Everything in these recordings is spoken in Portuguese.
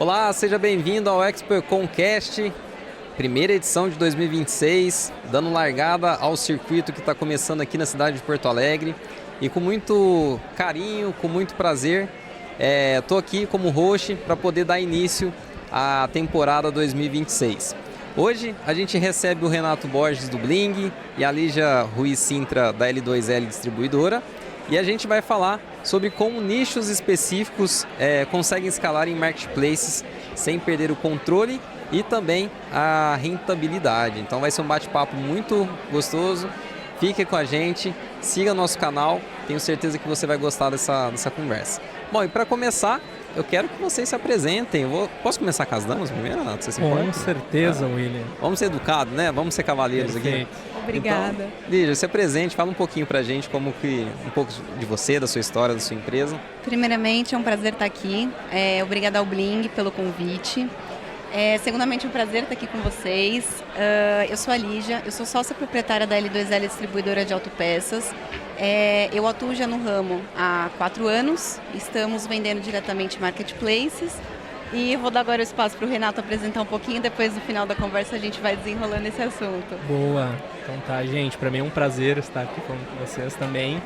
Olá, seja bem-vindo ao ExpoConCast, primeira edição de 2026, dando largada ao circuito que está começando aqui na cidade de Porto Alegre. E com muito carinho, com muito prazer, estou aqui como host para poder dar início à temporada 2026. Hoje a gente recebe o Renato Borges do Bling e a Lígia Ruiz Sintra da L2L Distribuidora. E a gente vai falar sobre como nichos específicos conseguem escalar em marketplaces sem perder o controle e também a rentabilidade. Então vai ser um bate-papo muito gostoso. Fique com a gente, siga nosso canal, tenho certeza que você vai gostar dessa conversa. Bom, e para começar, eu quero que vocês se apresentem. Posso começar com as damas primeiro, Renato? Você se importa? Com certeza, William. Vamos ser educados, né? Vamos ser cavalheiros. Perfeito. Aqui. Obrigada. Então, Lígia, se apresente, fala um pouquinho pra gente, um pouco de você, da sua história, da sua empresa. Primeiramente, é um prazer estar aqui. Obrigada ao Bling pelo convite. Segundamente, é um prazer estar aqui com vocês. Eu sou a Lígia, eu sou sócia proprietária da L2L Distribuidora de Autopeças. Eu atuo já no ramo há 4 anos, estamos vendendo diretamente marketplaces. E vou dar agora o espaço para o Renato apresentar um pouquinho, depois no final da conversa a gente vai desenrolando esse assunto. Boa, então tá, gente, para mim é um prazer estar aqui falando com vocês também.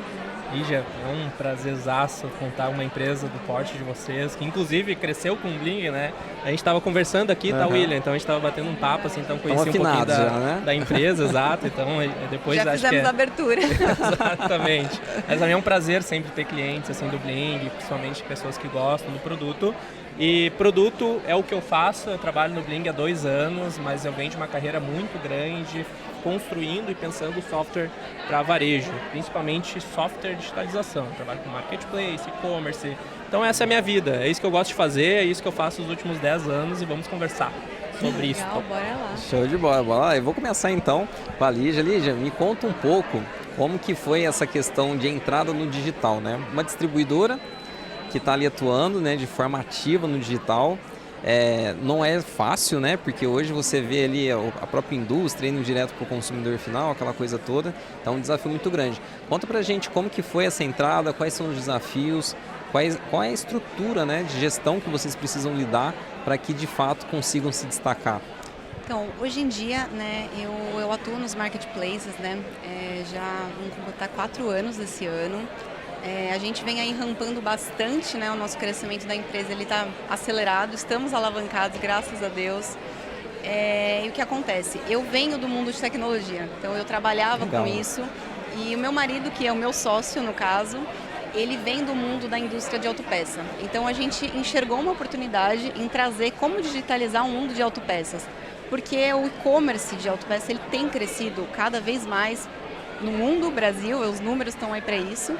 Lígia, é um prazerzaço contar uma empresa do porte de vocês, que inclusive cresceu com o Bling, né? A gente estava conversando aqui, tá, William? Então a gente estava batendo um papo, assim, então conheci um pouquinho da empresa, exato. Então depois já acho que fizemos a abertura. Exatamente. Mas pra mim é um prazer sempre ter clientes assim do Bling, principalmente pessoas que gostam do produto. E produto é o que eu faço, eu trabalho no Bling há 2 anos, mas eu venho de uma carreira muito grande, construindo e pensando software para varejo, principalmente software de digitalização. Eu trabalho com marketplace, e-commerce, então essa é a minha vida, é isso que eu gosto de fazer, é isso que eu faço nos últimos 10 anos e vamos conversar sobre isso. Legal, bora lá. Show de bola, bora lá. Eu vou começar então com a Lígia. Lígia, me conta um pouco como que foi essa questão de entrada no digital, né? Uma distribuidora que está ali atuando, né, de forma ativa no digital. Não é fácil, né, porque hoje você vê ali a própria indústria indo direto para o consumidor final, aquela coisa toda, então é um desafio muito grande. Conta pra gente como que foi essa entrada, quais são os desafios, qual é a estrutura, né, de gestão que vocês precisam lidar para que de fato consigam se destacar. Então, hoje em dia, né, eu atuo nos marketplaces, né, já vamos completar 4 anos esse ano. A gente vem aí rampando bastante, né, o nosso crescimento da empresa, ele está acelerado, estamos alavancados, graças a Deus. E o que acontece? Eu venho do mundo de tecnologia, então eu trabalhava Legal. com isso, e o meu marido, que é o meu sócio no caso, ele vem do mundo da indústria de autopeça. Então a gente enxergou uma oportunidade em trazer como digitalizar o mundo de autopeças, porque o e-commerce de autopeça ele tem crescido cada vez mais no mundo, Brasil, os números estão aí para isso.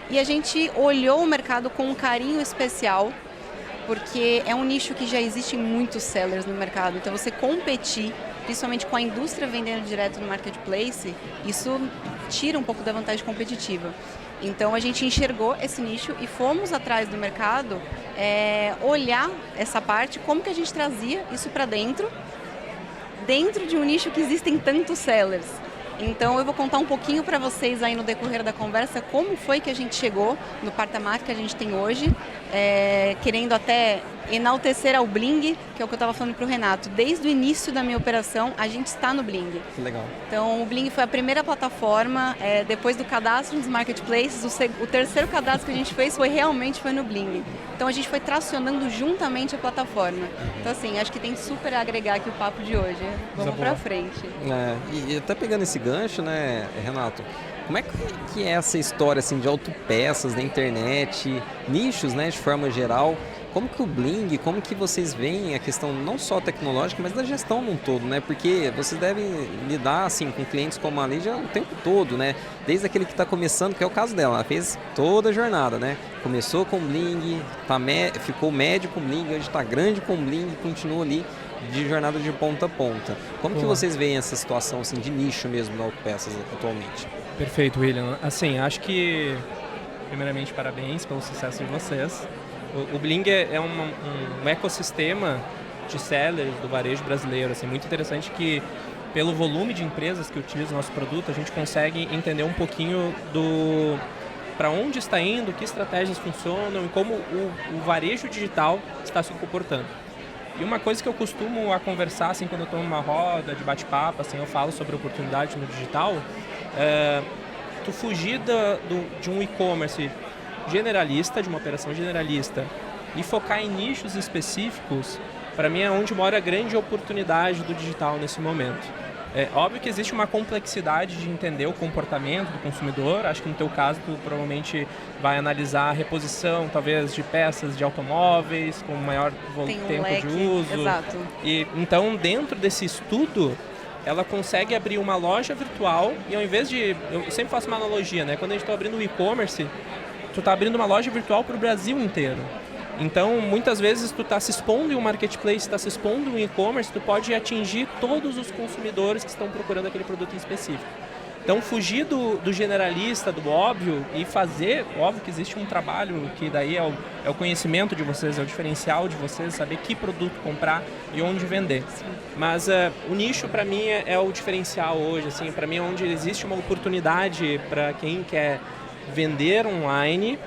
E a gente olhou o mercado com um carinho especial, porque é um nicho que já existem muitos sellers no mercado. Então você competir, principalmente com a indústria vendendo direto no marketplace, isso tira um pouco da vantagem competitiva. Então a gente enxergou esse nicho e fomos atrás do mercado, olhar essa parte, como que a gente trazia isso para dentro de um nicho que existem tantos sellers. Então eu vou contar um pouquinho para vocês aí no decorrer da conversa como foi que a gente chegou no patamar que a gente tem hoje, querendo até enaltecer ao Bling, que é o que eu estava falando para o Renato. Desde o início da minha operação, a gente está no Bling. Que legal. Então o Bling foi a primeira plataforma, depois do cadastro nos marketplaces, o terceiro cadastro que a gente fez foi no Bling. Então a gente foi tracionando juntamente a plataforma. Então assim, acho que tem super a agregar aqui o papo de hoje. Vamos para frente. E até pegando esse gancho, né, Renato, como é que é essa história assim, de autopeças na internet, nichos, né, de forma geral? Como que o Bling, como que vocês veem a questão não só tecnológica, mas da gestão num todo, né? Porque vocês devem lidar assim, com clientes como a Lígia o tempo todo, né? Desde aquele que está começando, que é o caso dela, ela fez toda a jornada, né? Começou com o Bling, ficou médio com o Bling, hoje está grande com o Bling e continua ali de jornada de ponta a ponta. Como que vocês veem essa situação assim, de nicho mesmo da autopeças atualmente? Perfeito, William. Assim, acho que, primeiramente, parabéns pelo sucesso de vocês. O Bling é um ecossistema de sellers do varejo brasileiro. Assim, muito interessante que, pelo volume de empresas que utilizam o nosso produto, a gente consegue entender um pouquinho para onde está indo, que estratégias funcionam e como o varejo digital está se comportando. E uma coisa que eu costumo a conversar, assim, quando eu estou numa roda de bate-papo, assim, eu falo sobre oportunidade no digital, tu fugir de um e-commerce generalista, de uma operação generalista, e focar em nichos específicos, para mim é onde mora a grande oportunidade do digital nesse momento. É óbvio que existe uma complexidade de entender o comportamento do consumidor. Acho que no teu caso tu provavelmente vai analisar a reposição, talvez, de peças de automóveis com maior tempo de uso. Exato. E então, dentro desse estudo, ela consegue abrir uma loja virtual e ao invés de... Eu sempre faço uma analogia, né? Quando a gente está abrindo o e-commerce, tu está abrindo uma loja virtual para o Brasil inteiro. Então, muitas vezes, tu está se expondo em um marketplace, está se expondo em um e-commerce, tu pode atingir todos os consumidores que estão procurando aquele produto em específico. Então, fugir do generalista, do óbvio, e fazer, óbvio que existe um trabalho que daí é o conhecimento de vocês, é o diferencial de vocês, saber que produto comprar e onde vender. Sim. Mas o nicho, para mim, é o diferencial hoje. Assim, para mim, é onde existe uma oportunidade para quem quer vender online.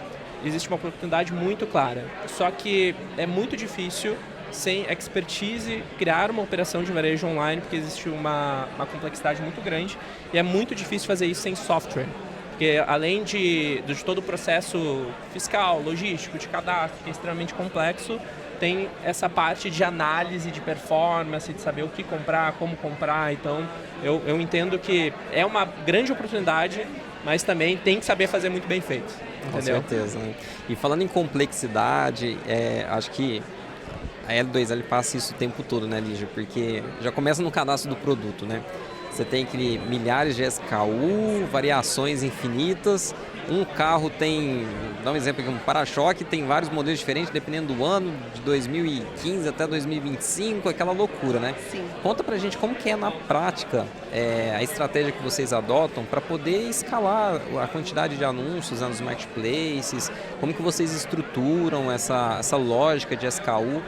Existe uma oportunidade muito clara, só que é muito difícil, sem expertise, criar uma operação de varejo online, porque existe uma complexidade muito grande e é muito difícil fazer isso sem software, porque além de todo o processo fiscal, logístico, de cadastro, que é extremamente complexo, tem essa parte de análise, de performance, de saber o que comprar, como comprar. Então eu entendo que é uma grande oportunidade, mas também tem que saber fazer muito bem feito. Entendeu? Com certeza. Né? E falando em complexidade, acho que a L2L passa isso o tempo todo, né, Lígia? Porque já começa no cadastro do produto, né? Você tem milhares de SKU, variações infinitas. Um carro tem, dá um exemplo aqui, um para-choque, tem vários modelos diferentes, dependendo do ano, de 2015 até 2025, aquela loucura, né? Sim. Conta pra gente como que é na prática a estratégia que vocês adotam para poder escalar a quantidade de anúncios nos marketplaces, como que vocês estruturam essa lógica de SKU.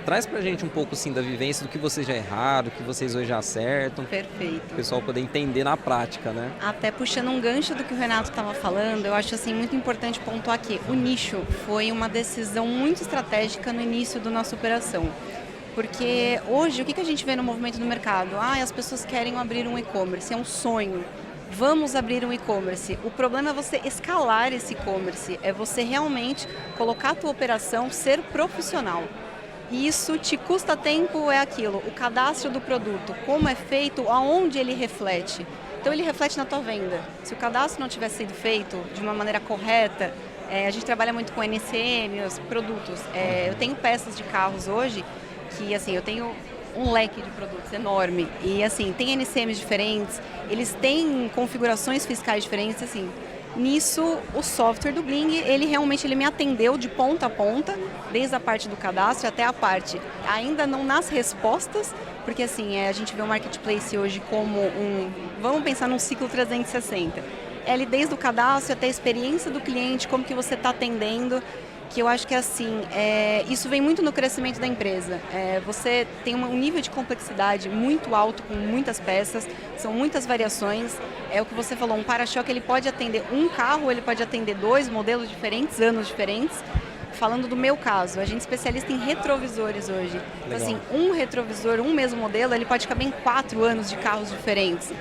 Traz pra gente um pouco assim, da vivência do que vocês já erraram, do que vocês hoje já acertam. Perfeito. Para o pessoal poder entender na prática, né? Até puxando um gancho do que o Renato estava falando, eu acho assim, muito importante pontuar que o nicho foi uma decisão muito estratégica no início da nossa operação. Porque hoje, o que a gente vê no movimento do mercado? As pessoas querem abrir um e-commerce, é um sonho. Vamos abrir um e-commerce. O problema é você escalar esse e-commerce, é você realmente colocar a tua operação, ser profissional. Isso te custa tempo, é aquilo, o cadastro do produto, como é feito, aonde ele reflete. Então ele reflete na tua venda. Se o cadastro não tiver sido feito de uma maneira correta, a gente trabalha muito com NCM, os produtos. Eu tenho peças de carros hoje que, assim, eu tenho um leque de produtos enorme e, assim, tem NCMs diferentes, eles têm configurações fiscais diferentes, assim. Nisso, o software do Bling, ele me atendeu de ponta a ponta, desde a parte do cadastro até a parte, ainda não nas respostas, porque assim, a gente vê o marketplace hoje como vamos pensar num ciclo 360. Ali desde o cadastro até a experiência do cliente, como que você está atendendo, que eu acho que assim, isso vem muito no crescimento da empresa. Você tem um nível de complexidade muito alto, com muitas peças, são muitas variações. É o que você falou, um para-choque ele pode atender um carro, ele pode atender 2 modelos diferentes, anos diferentes. Falando do meu caso, a gente é especialista em retrovisores hoje. Então assim, um retrovisor, um mesmo modelo, ele pode caber em 4 anos de carros diferentes.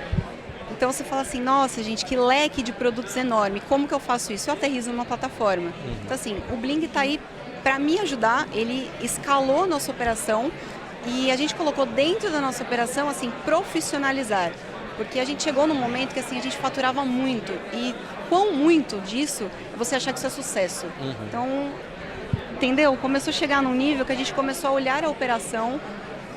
Então você fala assim, nossa gente, que leque de produtos enorme, como que eu faço isso? Eu aterrizo numa plataforma. Então assim, o Bling está aí para me ajudar, ele escalou nossa operação e a gente colocou dentro da nossa operação, assim, profissionalizar. Porque a gente chegou num momento que assim, a gente faturava muito e quão muito disso você achar que isso é sucesso. Então, entendeu? Começou a chegar num nível que a gente começou a olhar a operação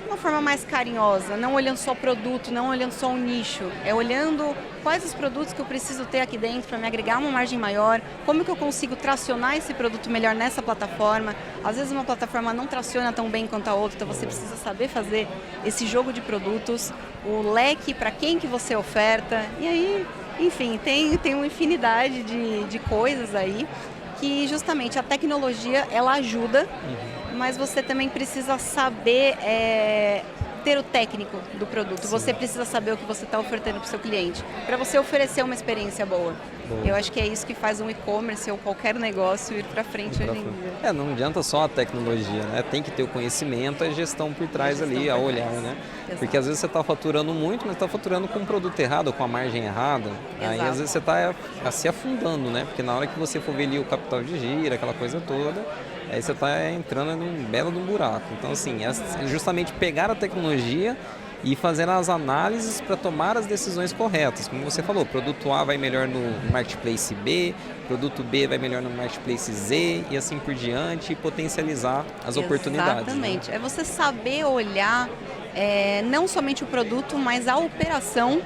de uma forma mais carinhosa, não olhando só o produto, não olhando só o nicho, olhando quais os produtos que eu preciso ter aqui dentro para me agregar uma margem maior, como que eu consigo tracionar esse produto melhor nessa plataforma. Às vezes uma plataforma não traciona tão bem quanto a outra, então você precisa saber fazer esse jogo de produtos, o leque para quem que você oferta, e aí, enfim, tem uma infinidade de coisas aí que justamente a tecnologia ela ajuda, mas você também precisa saber ter o técnico do produto, você precisa saber o que você está ofertando para o seu cliente, para você oferecer uma experiência boa. Eu acho que é isso que faz um e-commerce ou qualquer negócio ir para frente hoje em dia. Não adianta só a tecnologia, né? Tem que ter o conhecimento e a gestão por trás ali, a olhar, né? Exato. Porque às vezes você está faturando muito, mas está faturando com um produto errado, com a margem errada. Aí Exato. às vezes você está se afundando, né? Porque na hora que você for ver ali o capital de giro, aquela coisa toda, aí você está entrando num belo de um buraco. Então, assim, é justamente pegar a tecnologia e fazer as análises para tomar as decisões corretas. Como você falou, produto A vai melhor no marketplace B, produto B vai melhor no marketplace Z e assim por diante, e potencializar as oportunidades. Exatamente. Né? É você saber olhar não somente o produto, mas a operação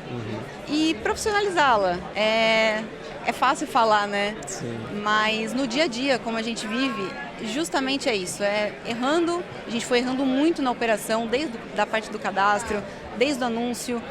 e profissionalizá-la. É fácil falar, né? Sim. Mas no dia a dia, como a gente vive, justamente é isso. Errando, a gente foi errando muito na operação, desde a parte do cadastro, desde o anúncio.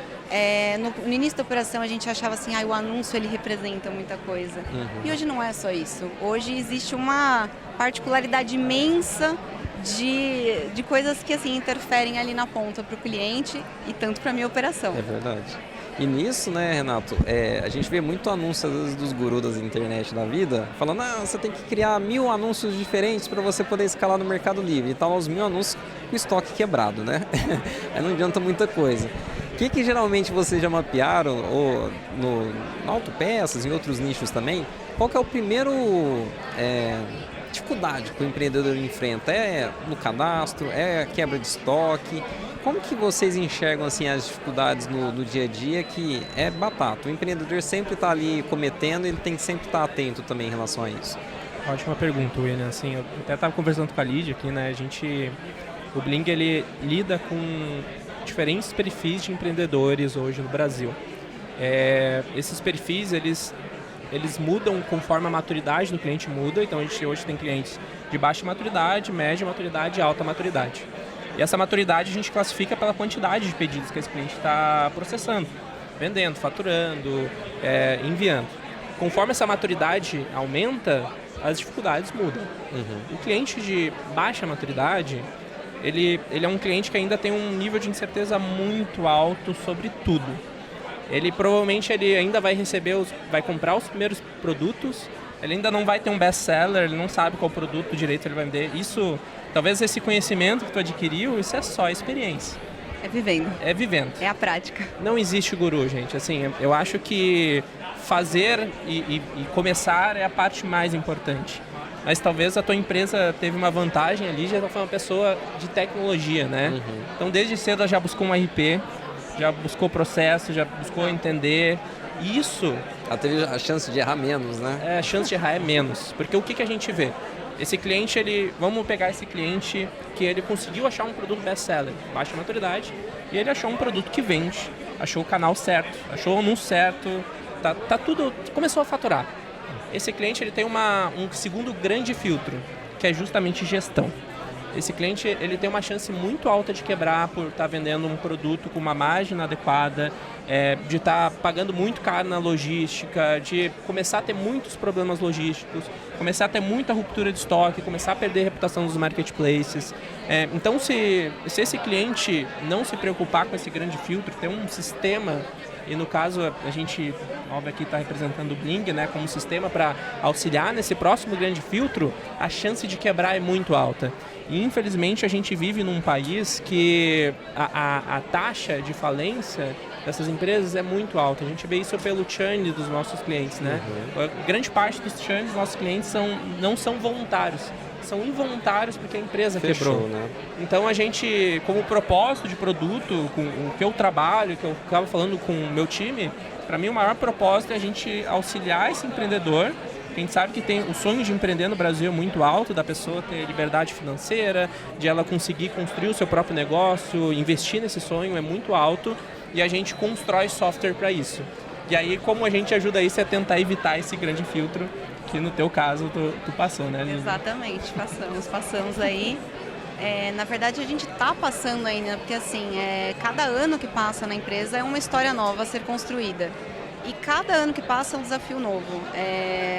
No início da operação a gente achava assim, o anúncio ele representa muita coisa. E hoje não é só isso. Hoje existe uma particularidade imensa de coisas que assim interferem ali na ponta para o cliente e tanto para a minha operação. É verdade. E nisso, né, Renato, a gente vê muito anúncio às vezes dos gurus das internet da vida, falando, você tem que criar 1000 anúncios diferentes para você poder escalar no Mercado Livre. E tal, os 1000 anúncios com estoque quebrado, né? Aí não adianta muita coisa. O que geralmente vocês já mapearam, ou na autopeças, em outros nichos também, qual que é o primeiro dificuldade que o empreendedor enfrenta? É no cadastro? É a quebra de estoque? Como que vocês enxergam assim, as dificuldades no dia a dia, que é batata? O empreendedor sempre está ali cometendo, ele tem que sempre estar atento também em relação a isso. Ótima pergunta, William. Assim, eu até estava conversando com a Lídia aqui, né? O Bling ele lida com diferentes perfis de empreendedores hoje no Brasil. Esses perfis eles mudam conforme a maturidade do cliente muda. Então a gente hoje tem clientes de baixa maturidade, média maturidade e alta maturidade. E essa maturidade a gente classifica pela quantidade de pedidos que esse cliente está processando, vendendo, faturando, enviando. Conforme essa maturidade aumenta, as dificuldades mudam. O cliente de baixa maturidade, ele é um cliente que ainda tem um nível de incerteza muito alto sobre tudo. Ele provavelmente ainda vai comprar os primeiros produtos, ele ainda não vai ter um best-seller, ele não sabe qual produto direito ele vai vender. Talvez esse conhecimento que tu adquiriu, isso é só experiência. É vivendo. É vivendo. É a prática. Não existe guru, gente. Assim, eu acho que fazer e começar é a parte mais importante. Mas talvez a tua empresa teve uma vantagem ali, já foi uma pessoa de tecnologia, né? Então desde cedo ela já buscou um RP, já buscou processo, já buscou entender. Isso... Ela teve a chance de errar menos, né? A chance de errar é menos. Porque o que a gente vê? Esse cliente, vamos pegar esse cliente que ele conseguiu achar um produto best-seller, baixa maturidade, e ele achou um produto que vende, achou o canal certo, achou o anúncio certo, tá tudo, começou a faturar. Esse cliente ele tem um segundo grande filtro, que é justamente gestão. Esse cliente ele tem uma chance muito alta de quebrar por estar vendendo um produto com uma margem inadequada, de estar pagando muito caro na logística, de começar a ter muitos problemas logísticos, começar a ter muita ruptura de estoque, começar a perder a reputação dos marketplaces. Então, se esse cliente não se preocupar com esse grande filtro, ter um sistema, e no caso a gente, óbvio, aqui está representando o Bling, né, como sistema para auxiliar nesse próximo grande filtro, a chance de quebrar é muito alta. E infelizmente a gente vive num país que a taxa de falência dessas empresas é muito alta. A gente vê isso pelo churn dos nossos clientes, né? Grande parte dos churns dos nossos clientes não são voluntários, são involuntários porque a empresa quebrou. Né? Então a gente, como propósito de produto, com o que eu trabalho, que eu acabo falando com o meu time, para mim o maior propósito é a gente auxiliar esse empreendedor. A gente sabe que tem o sonho de empreender no Brasil é muito alto, da pessoa ter liberdade financeira, de ela conseguir construir o seu próprio negócio, investir nesse sonho é muito alto, e a gente constrói software para isso. E aí como a gente ajuda isso é tentar evitar esse grande filtro que no teu caso tu passou, né, Lívia? Exatamente, passamos aí. Na verdade a gente está passando ainda, porque assim, cada ano que passa na empresa é uma história nova a ser construída. E cada ano que passa é um desafio novo.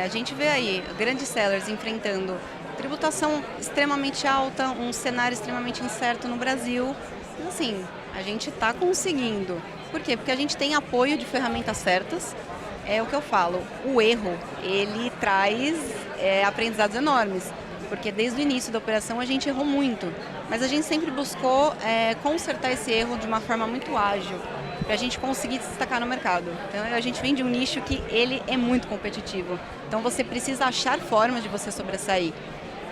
A gente vê aí grandes sellers enfrentando tributação extremamente alta, um cenário extremamente incerto no Brasil, Assim, a gente está conseguindo. Por quê? Porque a gente tem apoio de ferramentas certas. É o que eu falo, o erro, ele traz aprendizados enormes. Porque desde o início da operação a gente errou muito. Mas a gente sempre buscou consertar esse erro de uma forma muito ágil, para a gente conseguir se destacar no mercado. Então a gente vem de um nicho que ele é muito competitivo. Então você precisa achar formas de você sobressair.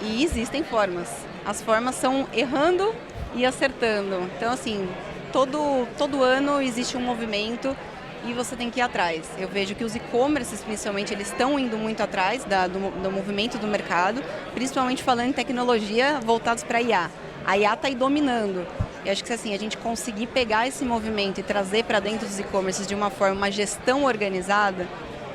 E existem formas. As formas são errando e acertando. Então assim, todo ano existe um movimento e você tem que ir atrás. Eu vejo que os e-commerces, principalmente, eles estão indo muito atrás do movimento do mercado, principalmente falando em tecnologia voltados para a IA. A IA está aí dominando. Eu acho que assim, a gente conseguir pegar esse movimento e trazer para dentro dos e-commerces de uma forma, uma gestão organizada,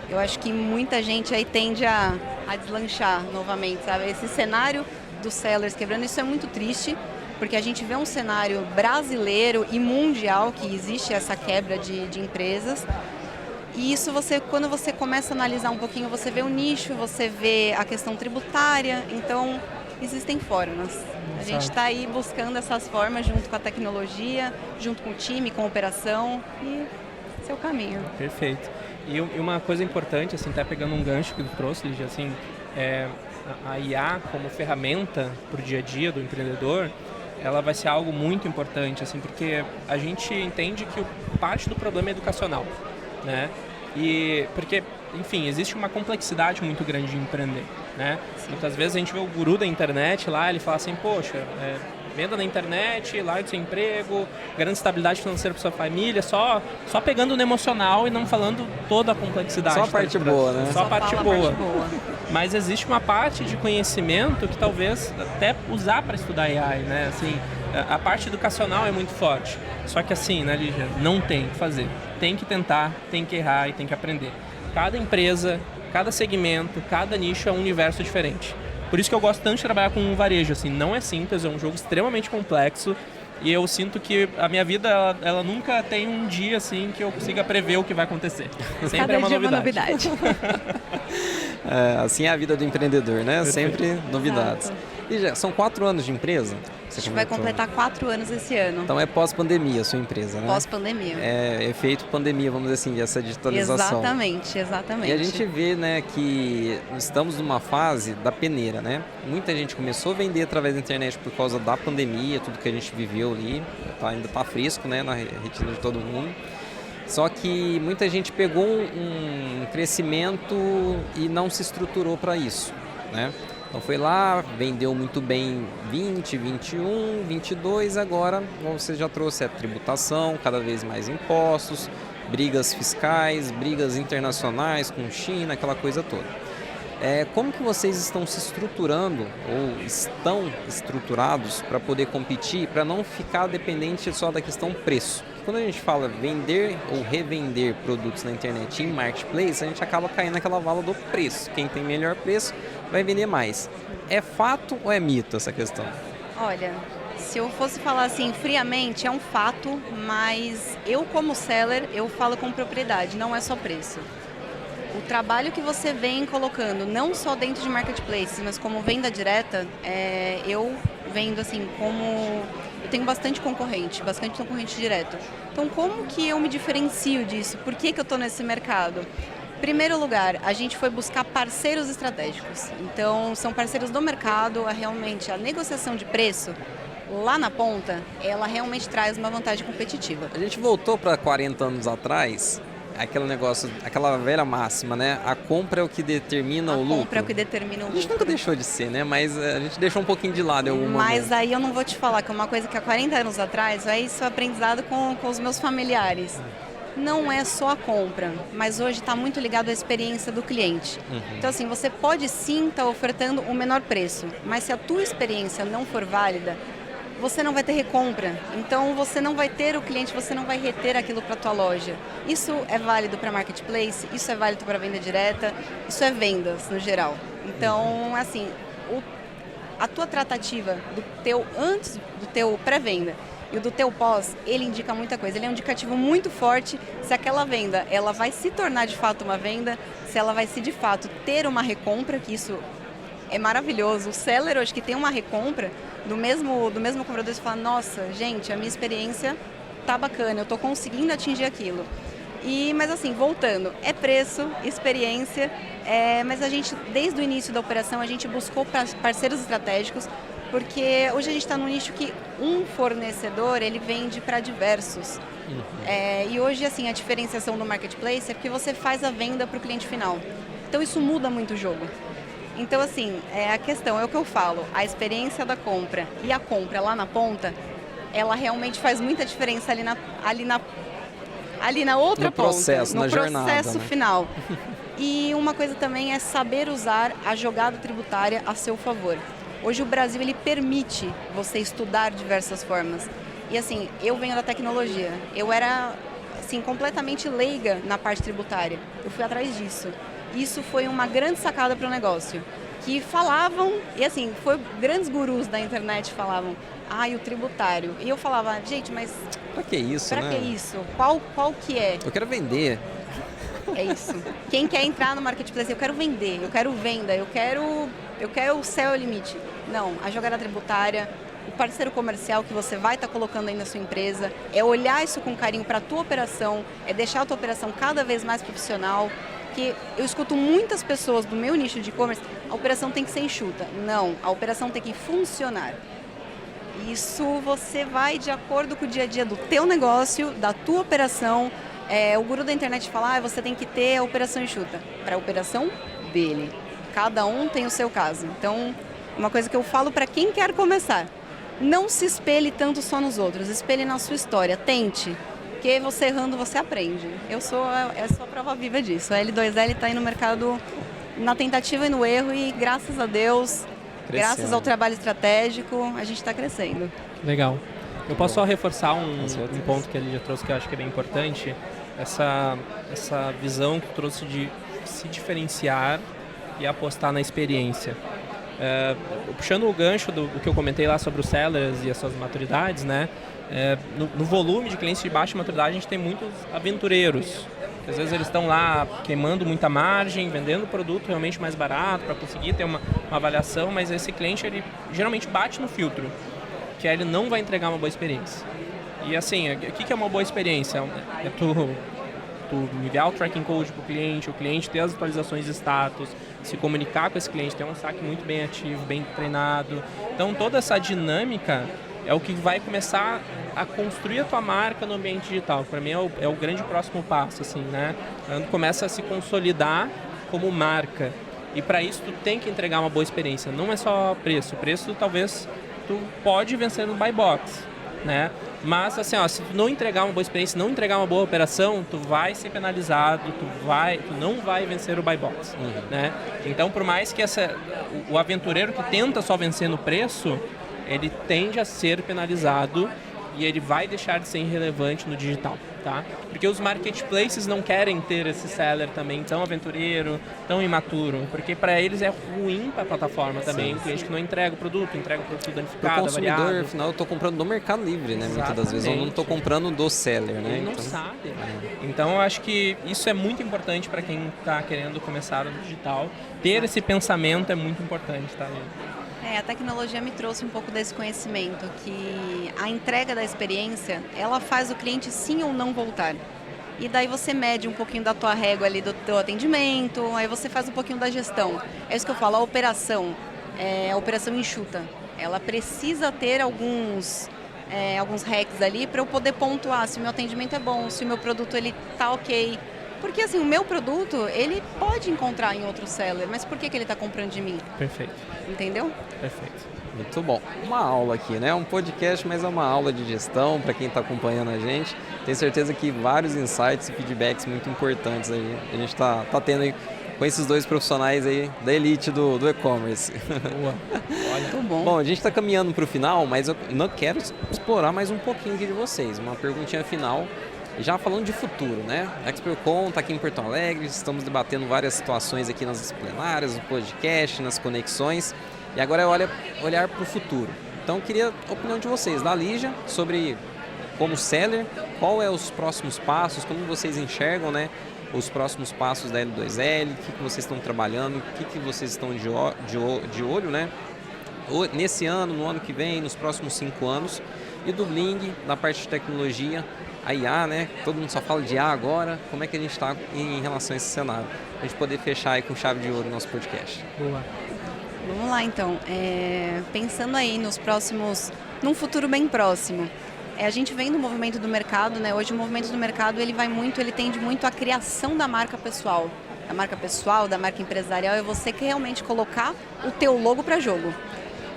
eu acho que muita gente aí tende a deslanchar novamente, sabe? Esse cenário dos sellers quebrando, isso é muito triste, porque a gente vê um cenário brasileiro e mundial que existe essa quebra de empresas. E isso quando você começa a analisar um pouquinho, você vê o nicho, você vê a questão tributária, então existem formas. A gente está aí buscando essas formas junto com a tecnologia, junto com o time, com a operação, e esse é o caminho. Perfeito. E uma coisa importante, assim, até pegando um gancho que tu trouxe, Lígia, assim, a IA como ferramenta para o dia a dia do empreendedor, ela vai ser algo muito importante, assim, porque a gente entende que parte do problema é educacional, né? E porque, enfim, existe uma complexidade muito grande de empreender, né? Muitas vezes a gente vê o guru da internet lá, ele fala assim, poxa, venda na internet, larga do seu emprego, grande estabilidade financeira para sua família, só pegando no emocional e não falando toda a complexidade. Só a parte boa, né? Só a parte boa. Mas existe uma parte de conhecimento que talvez até usar para estudar AI, né? Assim, a parte educacional é muito forte. Só que assim, né, Lígia? Não tem o que fazer. Tem que tentar, tem que errar e tem que aprender. Cada empresa, cada segmento, cada nicho é um universo diferente. Por isso que eu gosto tanto de trabalhar com um varejo, assim, não é simples, é um jogo extremamente complexo e eu sinto que a minha vida, ela nunca tem um dia, assim, que eu consiga prever o que vai acontecer. Sempre cada é uma dia novidade. É uma novidade. Assim é a vida do empreendedor, né? Perfeito. Sempre novidades. E já são 4 anos de empresa? A gente vai completar 4 anos esse ano. Então é pós-pandemia a sua empresa, né? Pós-pandemia. É efeito pandemia, vamos dizer assim, essa digitalização. Exatamente. E a gente vê, né, que estamos numa fase da peneira, né? Muita gente começou a vender através da internet por causa da pandemia, tudo que a gente viveu ali, ainda está fresco, né, na retina de todo mundo. Só que muita gente pegou um crescimento e não se estruturou para isso, né? Então foi lá, vendeu muito bem 20, 21, 22, agora você já trouxe a tributação, cada vez mais impostos, brigas fiscais, brigas internacionais com China, aquela coisa toda. Como que vocês estão se estruturando ou estão estruturados para poder competir, para não ficar dependente só da questão preço? Quando a gente fala vender ou revender produtos na internet em marketplace, a gente acaba caindo naquela vala do preço. Quem tem melhor preço vai vender mais. É fato ou é mito essa questão? Olha, se eu fosse falar assim friamente, é um fato, mas eu como seller, eu falo com propriedade, não é só preço. O trabalho que você vem colocando, não só dentro de marketplaces, mas como venda direta, eu vendo assim como... Eu tenho bastante concorrente direto. Então, como que eu me diferencio disso? Por que eu estou nesse mercado? Em primeiro lugar, a gente foi buscar parceiros estratégicos. Então, são parceiros do mercado, realmente a negociação de preço, lá na ponta, ela realmente traz uma vantagem competitiva. A gente voltou para 40 anos atrás, aquele negócio, aquela velha máxima, né? A compra é o que determina o lucro. A compra é o que determina o lucro. A gente nunca deixou de ser, né? Mas a gente deixou um pouquinho de lado em algum momento. Mas aí eu não vou te falar que é uma coisa que há 40 anos atrás, isso é aprendizado com os meus familiares. Não é só a compra, mas hoje está muito ligado à experiência do cliente. Então assim, você pode sim estar ofertando o menor preço, mas se a tua experiência não for válida, você não vai ter recompra. Então você não vai ter o cliente, você não vai reter aquilo para a tua loja. Isso é válido para marketplace, isso é válido para venda direta, isso é vendas no geral. Então, assim, a tua tratativa do teu antes do teu pré-venda e o do teu pós, ele indica muita coisa. Ele é um indicativo muito forte se aquela venda ela vai se tornar de fato uma venda, se ela vai se de fato ter uma recompra, que isso é maravilhoso. O seller hoje que tem uma recompra, do mesmo comprador, você fala, nossa, gente, a minha experiência tá bacana, eu estou conseguindo atingir aquilo. Mas assim, voltando, é preço, experiência, mas a gente, desde o início da operação, a gente buscou parceiros estratégicos, porque hoje a gente está num nicho que um fornecedor, ele vende para diversos. E hoje, assim, a diferenciação do marketplace é porque você faz a venda para o cliente final. Então, isso muda muito o jogo. Então, assim, a questão é o que eu falo, a experiência da compra e a compra lá na ponta, ela realmente faz muita diferença ali na outra ponta, no processo final. E uma coisa também é saber usar a jogada tributária a seu favor. Hoje o Brasil, ele permite você estudar diversas formas. E assim, eu venho da tecnologia, eu era assim, completamente leiga na parte tributária. Eu fui atrás disso. Isso foi uma grande sacada para o negócio. Que falavam, e assim, grandes gurus da internet falavam, o tributário. E eu falava, gente, mas... Pra que isso, Pra que isso? Qual que é? Eu quero vender. É isso. Quem quer entrar no marketplace, eu quero vender, eu quero venda, eu quero o céu é o limite. Não, a jogada tributária, o parceiro comercial que você vai estar colocando aí na sua empresa, é olhar isso com carinho para a tua operação, é deixar a tua operação cada vez mais profissional. Que eu escuto muitas pessoas do meu nicho de e-commerce, a operação tem que ser enxuta. Não, a operação tem que funcionar. Isso você vai de acordo com o dia a dia do teu negócio, da tua operação. O guru da internet fala, você tem que ter a operação enxuta. Para a operação dele. Cada um tem o seu caso. Então, uma coisa que eu falo para quem quer começar, não se espelhe tanto só nos outros, espelhe na sua história, tente. Porque você errando, você aprende. Eu sou a prova viva disso. A L2L está aí no mercado na tentativa e no erro e graças a Deus, graças ao trabalho estratégico, a gente está crescendo. Legal. Eu posso só reforçar um ponto que a Lígia trouxe que eu acho que é bem importante. Essa visão que trouxe de se diferenciar e apostar na experiência. Puxando o gancho do que eu comentei lá sobre os sellers e as suas maturidades, né? No volume de clientes de baixa maturidade, a gente tem muitos aventureiros. Às vezes eles estão lá queimando muita margem, vendendo produto realmente mais barato para conseguir ter uma avaliação, mas esse cliente ele geralmente bate no filtro, que ele não vai entregar uma boa experiência. E assim, o que é uma boa experiência? É tu enviar o tracking code para o cliente ter as atualizações de status, se comunicar com esse cliente, ter um saque muito bem ativo, bem treinado. Então toda essa dinâmica é o que vai começar a construir a tua marca no ambiente digital. Para mim é o grande próximo passo, assim, né? Quando começa a se consolidar como marca. E para isso tu tem que entregar uma boa experiência. Não é só preço. O preço talvez tu pode vencer no buy box, né? Mas assim, se tu não entregar uma boa experiência, não entregar uma boa operação, tu vai ser penalizado, tu não vai vencer o buy box, né? Então, por mais que o aventureiro que tenta só vencer no preço, ele tende a ser penalizado e ele vai deixar de ser irrelevante no digital, tá? Porque os marketplaces não querem ter esse seller também tão aventureiro, tão imaturo, porque para eles é ruim para a plataforma também, o cliente que não entrega o produto danificado, o consumidor, variado. Afinal, eu estou comprando do Mercado Livre, né? Muitas das vezes eu não estou comprando do seller, né? Ele não sabe. Então, eu acho que isso é muito importante para quem está querendo começar no digital. Ter esse pensamento é muito importante, tá? A tecnologia me trouxe um pouco desse conhecimento, que a entrega da experiência, ela faz o cliente sim ou não voltar. E daí você mede um pouquinho da tua régua ali do teu atendimento, aí você faz um pouquinho da gestão. É isso que eu falo, a operação enxuta. Ela precisa ter alguns hacks ali para eu poder pontuar se o meu atendimento é bom, se o meu produto ele tá ok. Porque assim, o meu produto, ele pode encontrar em outro seller, mas por que ele está comprando de mim? Perfeito. Entendeu? Perfeito. Muito bom. Uma aula aqui, né? Um podcast, mas é uma aula de gestão para quem está acompanhando a gente. Tenho certeza que vários insights e feedbacks muito importantes aí. A gente está tendo aí com esses dois profissionais aí da elite do e-commerce. Boa. Olha. Muito bom. Bom, a gente está caminhando para o final, mas eu não quero explorar mais um pouquinho aqui de vocês. Uma perguntinha final. Já falando de futuro, né? A ExpoCon está aqui em Porto Alegre, estamos debatendo várias situações aqui nas plenárias, no podcast, nas conexões. E agora é olhar para o futuro. Então, eu queria a opinião de vocês, da Lígia, sobre como seller, qual é os próximos passos, como vocês enxergam, né? Os próximos passos da L2L, o que vocês estão trabalhando, o que vocês estão de olho, né? nesse ano, no ano que vem, nos próximos 5 anos. E do Bling, na parte de tecnologia, a IA, né? Todo mundo só fala de IA agora. Como é que a gente está em relação a esse cenário? A gente poder fechar aí com chave de ouro o nosso podcast. Boa. Vamos lá, então. Pensando aí num futuro bem próximo. A gente vem do movimento do mercado, né? Hoje o movimento do mercado ele tende muito à criação da marca pessoal. Da marca empresarial, é você que realmente colocar o teu logo para jogo.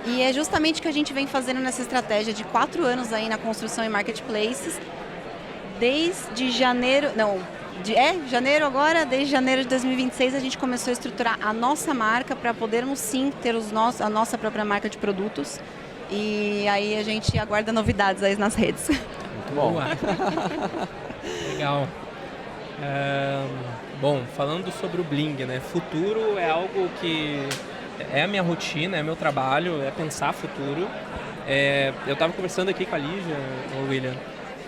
E é justamente o que a gente vem fazendo nessa estratégia de 4 anos aí na construção em marketplaces, desde janeiro de 2026 a gente começou a estruturar a nossa marca para podermos sim ter a nossa própria marca de produtos. E aí a gente aguarda novidades aí nas redes. Muito bom. Legal. Bom, falando sobre o Bling, né? Futuro é algo que é a minha rotina, é meu trabalho, é pensar futuro. Eu estava conversando aqui com a Lígia, o William,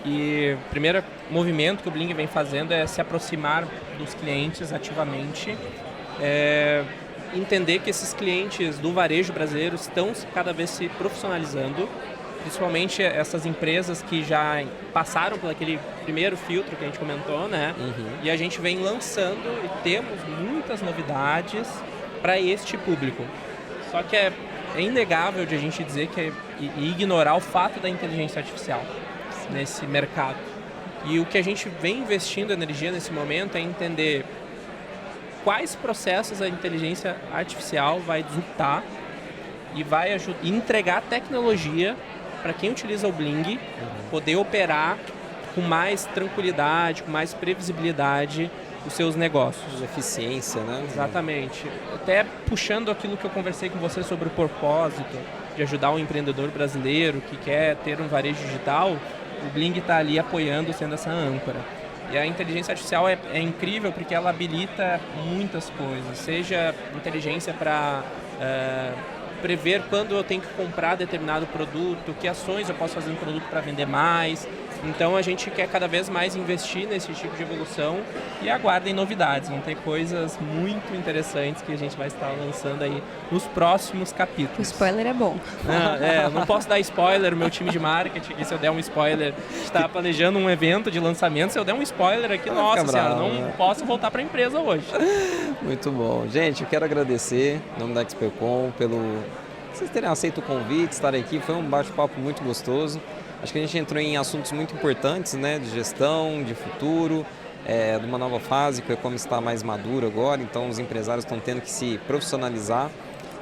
e o primeiro movimento que o Bling vem fazendo é se aproximar dos clientes ativamente, entender que esses clientes do varejo brasileiro estão cada vez se profissionalizando, principalmente essas empresas que já passaram por aquele primeiro filtro que a gente comentou, né? Uhum. E a gente vem lançando e temos muitas novidades para este público. Só que é inegável de a gente dizer e ignorar o fato da inteligência artificial nesse mercado. E o que a gente vem investindo energia nesse momento é entender quais processos a inteligência artificial vai disruptar e vai entregar tecnologia para quem utiliza o Bling poder operar com mais tranquilidade, com mais previsibilidade os seus negócios. Eficiência, né? Exatamente. Até puxando aquilo que eu conversei com você sobre o propósito de ajudar o empreendedor brasileiro que quer ter um varejo digital, o Bling está ali apoiando, sendo essa âncora. E a inteligência artificial é incrível porque ela habilita muitas coisas, seja inteligência para prever quando eu tenho que comprar determinado produto, que ações eu posso fazer no produto para vender mais. Então a gente quer cada vez mais investir nesse tipo de evolução e aguardem novidades. Vão ter coisas muito interessantes que a gente vai estar lançando aí nos próximos capítulos. O spoiler é bom. Eu não posso dar spoiler, o meu time de marketing, que se eu der um spoiler, está planejando um evento de lançamento, se eu der um spoiler aqui, nossa senhora, não posso voltar para a empresa hoje. Muito bom. Gente, eu quero agradecer em nome da XPcom pelo vocês terem aceito o convite, estar aqui. Foi um bate-papo muito gostoso. Acho que a gente entrou em assuntos muito importantes, né, de gestão, de futuro, de uma nova fase, que o e-commerce está mais maduro agora, então os empresários estão tendo que se profissionalizar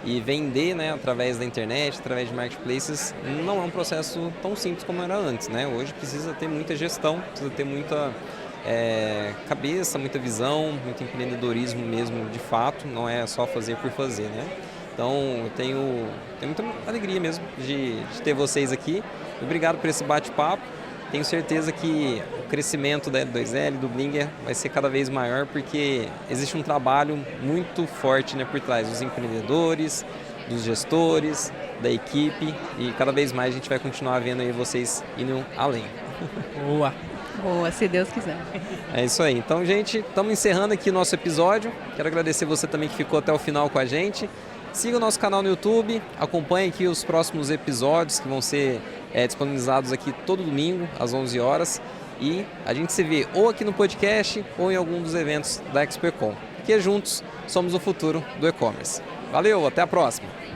e vender, né, através da internet, através de marketplaces, não é um processo tão simples como era antes, né? Hoje precisa ter muita gestão, precisa ter muita cabeça, muita visão, muito empreendedorismo mesmo de fato, não é só fazer por fazer, né? Então eu tenho muita alegria mesmo de ter vocês aqui. Obrigado por esse bate-papo. Tenho certeza que o crescimento da L2L, do Bling, vai ser cada vez maior porque existe um trabalho muito forte, né, por trás dos empreendedores, dos gestores, da equipe e cada vez mais a gente vai continuar vendo aí vocês indo além. Boa, se Deus quiser. É isso aí. Então, gente, estamos encerrando aqui o nosso episódio. Quero agradecer você também que ficou até o final com a gente. Siga o nosso canal no YouTube, acompanhe aqui os próximos episódios que vão ser disponibilizados aqui todo domingo, às 11 horas. E a gente se vê ou aqui no podcast ou em algum dos eventos da XPcom. Porque juntos somos o futuro do e-commerce. Valeu, até a próxima!